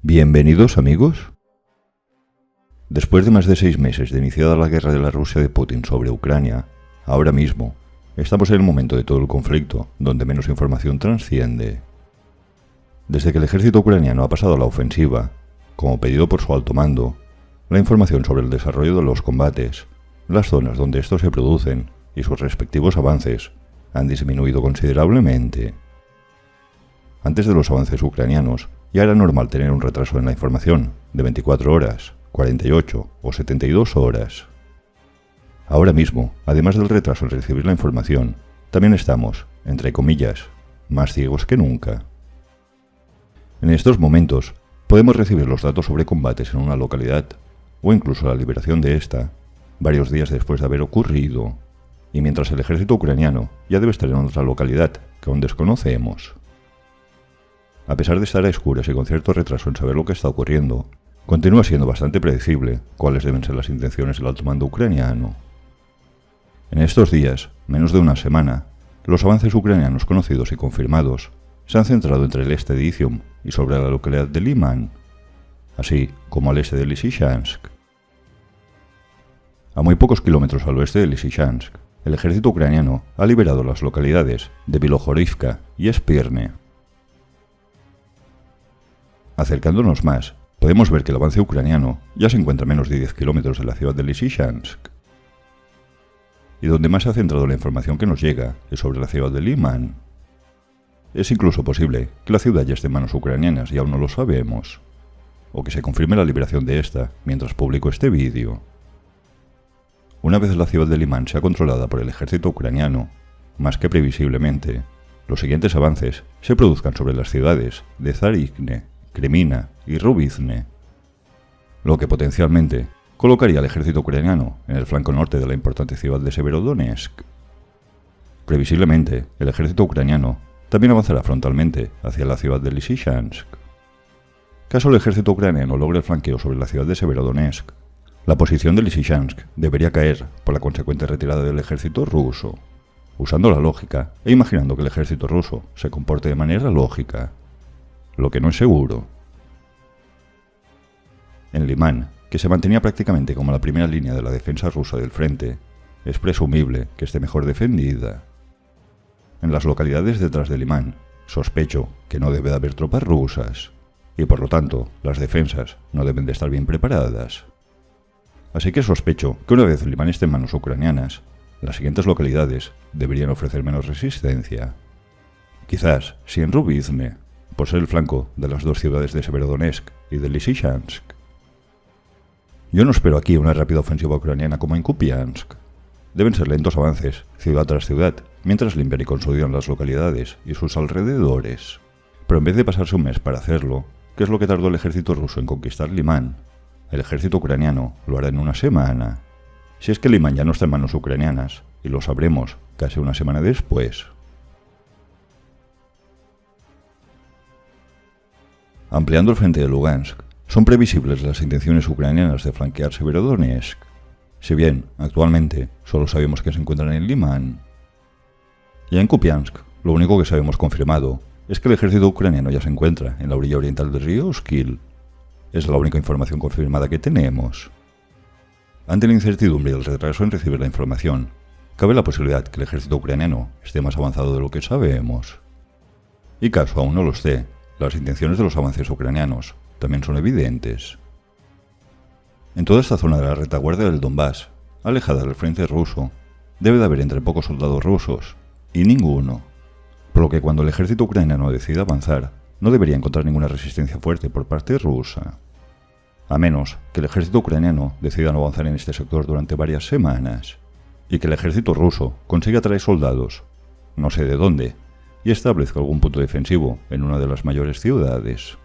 Bienvenidos, amigos. Después de más de 6 meses de iniciada la guerra de la Rusia de Putin sobre Ucrania, ahora mismo estamos en el momento de todo el conflicto donde menos información trasciende. Desde que el ejército ucraniano ha pasado a la ofensiva, como pedido por su alto mando, la información sobre el desarrollo de los combates, las zonas donde estos se producen y sus respectivos avances han disminuido considerablemente. Antes de los avances ucranianos, ya era normal tener un retraso en la información de 24 horas, 48 o 72 horas. Ahora mismo, además del retraso en recibir la información, también estamos, entre comillas, más ciegos que nunca. En estos momentos, podemos recibir los datos sobre combates en una localidad, o incluso la liberación de esta, varios días después de haber ocurrido, y mientras el ejército ucraniano ya debe estar en otra localidad que aún desconocemos. A pesar de estar a escuras y con cierto retraso en saber lo que está ocurriendo, continúa siendo bastante predecible cuáles deben ser las intenciones del alto mando ucraniano. En estos días, menos de una semana, los avances ucranianos conocidos y confirmados se han centrado entre el este de Izium y sobre la localidad de Liman, así como al este de Lysychansk. A muy pocos kilómetros al oeste de Lysychansk, el ejército ucraniano ha liberado las localidades de Bilohorivka y Spirne. Acercándonos más, podemos ver que el avance ucraniano ya se encuentra a menos de 10 kilómetros de la ciudad de Lysychansk. Y donde más se ha centrado la información que nos llega es sobre la ciudad de Liman. Es incluso posible que la ciudad ya esté en manos ucranianas y aún no lo sabemos, o que se confirme la liberación de esta mientras publico este vídeo. Una vez la ciudad de Liman sea controlada por el ejército ucraniano, más que previsiblemente, los siguientes avances se produzcan sobre las ciudades de Zarikne, Kremina y Rubizne, lo que potencialmente colocaría al ejército ucraniano en el flanco norte de la importante ciudad de Severodonetsk. Previsiblemente, el ejército ucraniano también avanzará frontalmente hacia la ciudad de Lysychansk. Caso el ejército ucraniano logre el flanqueo sobre la ciudad de Severodonetsk, la posición de Lysychansk debería caer por la consecuente retirada del ejército ruso, usando la lógica e imaginando que el ejército ruso se comporte de manera lógica, lo que no es seguro. En Liman, que se mantenía prácticamente como la primera línea de la defensa rusa del frente, es presumible que esté mejor defendida. En las localidades detrás de Liman, sospecho que no debe de haber tropas rusas, y por lo tanto las defensas no deben de estar bien preparadas. Así que sospecho que una vez Liman esté en manos ucranianas, las siguientes localidades deberían ofrecer menos resistencia. Quizás, si en Rubizne, por ser el flanco de las dos ciudades de Severodonetsk y de Lysychansk. Yo no espero aquí una rápida ofensiva ucraniana como en Kupiansk. Deben ser lentos avances, ciudad tras ciudad, mientras limpian y consolidan las localidades y sus alrededores. Pero en vez de pasarse un mes para hacerlo, ¿qué es lo que tardó el ejército ruso en conquistar Liman? El ejército ucraniano lo hará en una semana. Si es que Liman ya no está en manos ucranianas, y lo sabremos casi una semana después. Ampliando el frente de Lugansk, son previsibles las intenciones ucranianas de flanquear Severodonetsk, si bien, actualmente, solo sabemos que se encuentran en Liman. Ya en Kupiansk, lo único que sabemos confirmado es que el ejército ucraniano ya se encuentra en la orilla oriental del río Oskil. Es la única información confirmada que tenemos. Ante la incertidumbre y el retraso en recibir la información, cabe la posibilidad que el ejército ucraniano esté más avanzado de lo que sabemos. Y caso aún no lo esté, las intenciones de los avances ucranianos también son evidentes. En toda esta zona de la retaguardia del Donbass, alejada del frente ruso, debe de haber entre pocos soldados rusos, y ninguno, por lo que cuando el ejército ucraniano decida avanzar, no debería encontrar ninguna resistencia fuerte por parte rusa, a menos que el ejército ucraniano decida no avanzar en este sector durante varias semanas, y que el ejército ruso consiga traer soldados, no sé de dónde, y establezca algún punto defensivo en una de las mayores ciudades.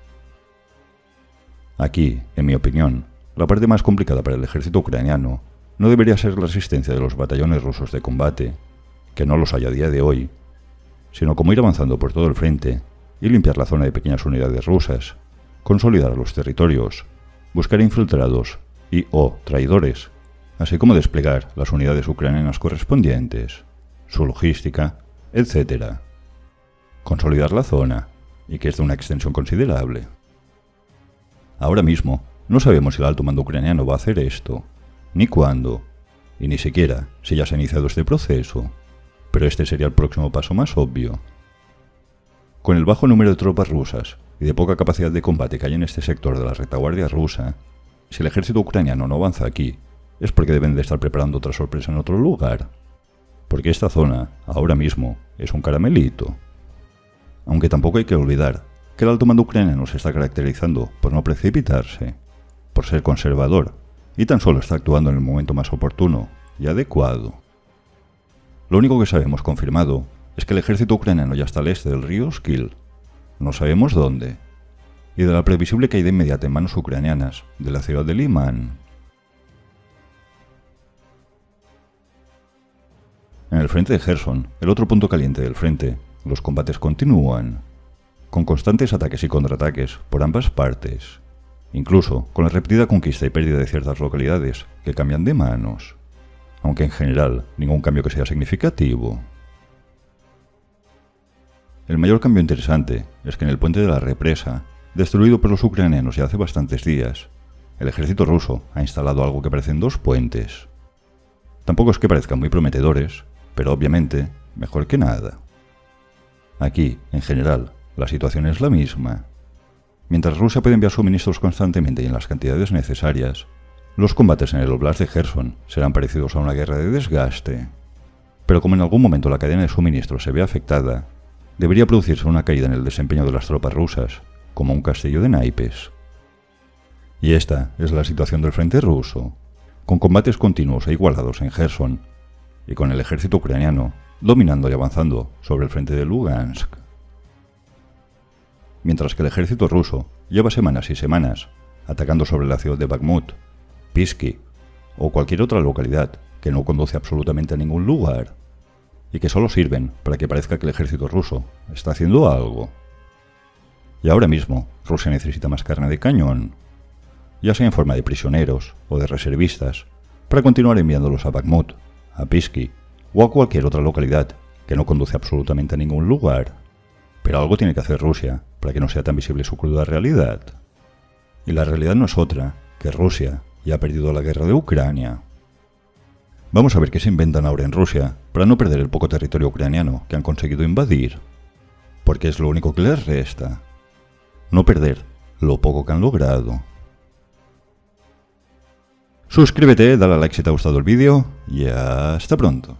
Aquí, en mi opinión, la parte más complicada para el ejército ucraniano no debería ser la resistencia de los batallones rusos de combate, que no los hay a día de hoy, sino como ir avanzando por todo el frente y limpiar la zona de pequeñas unidades rusas, consolidar los territorios, buscar infiltrados y o traidores, así como desplegar las unidades ucranianas correspondientes, su logística, etc. Consolidar la zona, y que es de una extensión considerable. Ahora mismo, no sabemos si el alto mando ucraniano va a hacer esto, ni cuándo, y ni siquiera si ya se ha iniciado este proceso, pero este sería el próximo paso más obvio. Con el bajo número de tropas rusas y de poca capacidad de combate que hay en este sector de la retaguardia rusa, si el ejército ucraniano no avanza aquí, es porque deben de estar preparando otra sorpresa en otro lugar, porque esta zona, ahora mismo, es un caramelito. Aunque tampoco hay que olvidar que el alto mando ucraniano se está caracterizando por no precipitarse, por ser conservador, y tan solo está actuando en el momento más oportuno y adecuado. Lo único que sabemos confirmado es que el ejército ucraniano ya está al este del río Oskil, no sabemos dónde, y de la previsible caída inmediata en manos ucranianas de la ciudad de Liman. En el frente de Kherson, el otro punto caliente del frente, los combates continúan, con constantes ataques y contraataques por ambas partes, incluso con la repetida conquista y pérdida de ciertas localidades que cambian de manos, aunque en general ningún cambio que sea significativo. El mayor cambio interesante es que en el puente de la represa, destruido por los ucranianos ya hace bastantes días, el ejército ruso ha instalado algo que parecen dos puentes. Tampoco es que parezcan muy prometedores, pero obviamente mejor que nada. Aquí, en general, la situación es la misma. Mientras Rusia puede enviar suministros constantemente y en las cantidades necesarias, los combates en el Oblast de Kherson serán parecidos a una guerra de desgaste. Pero como en algún momento la cadena de suministros se ve afectada, debería producirse una caída en el desempeño de las tropas rusas, como un castillo de naipes. Y esta es la situación del frente ruso, con combates continuos e igualados en Kherson, y con el ejército ucraniano dominando y avanzando sobre el frente de Lugansk. Mientras que el ejército ruso lleva semanas y semanas atacando sobre la ciudad de Bakhmut, Pisky o cualquier otra localidad que no conduce absolutamente a ningún lugar y que solo sirven para que parezca que el ejército ruso está haciendo algo. Y ahora mismo Rusia necesita más carne de cañón, ya sea en forma de prisioneros o de reservistas, para continuar enviándolos a Bakhmut, a Pisky o a cualquier otra localidad que no conduce absolutamente a ningún lugar. Pero algo tiene que hacer Rusia para que no sea tan visible su cruda realidad. Y la realidad no es otra que Rusia ya ha perdido la guerra de Ucrania. Vamos a ver qué se inventan ahora en Rusia para no perder el poco territorio ucraniano que han conseguido invadir. Porque es lo único que les resta. No perder lo poco que han logrado. Suscríbete, dale a like si te ha gustado el vídeo y hasta pronto.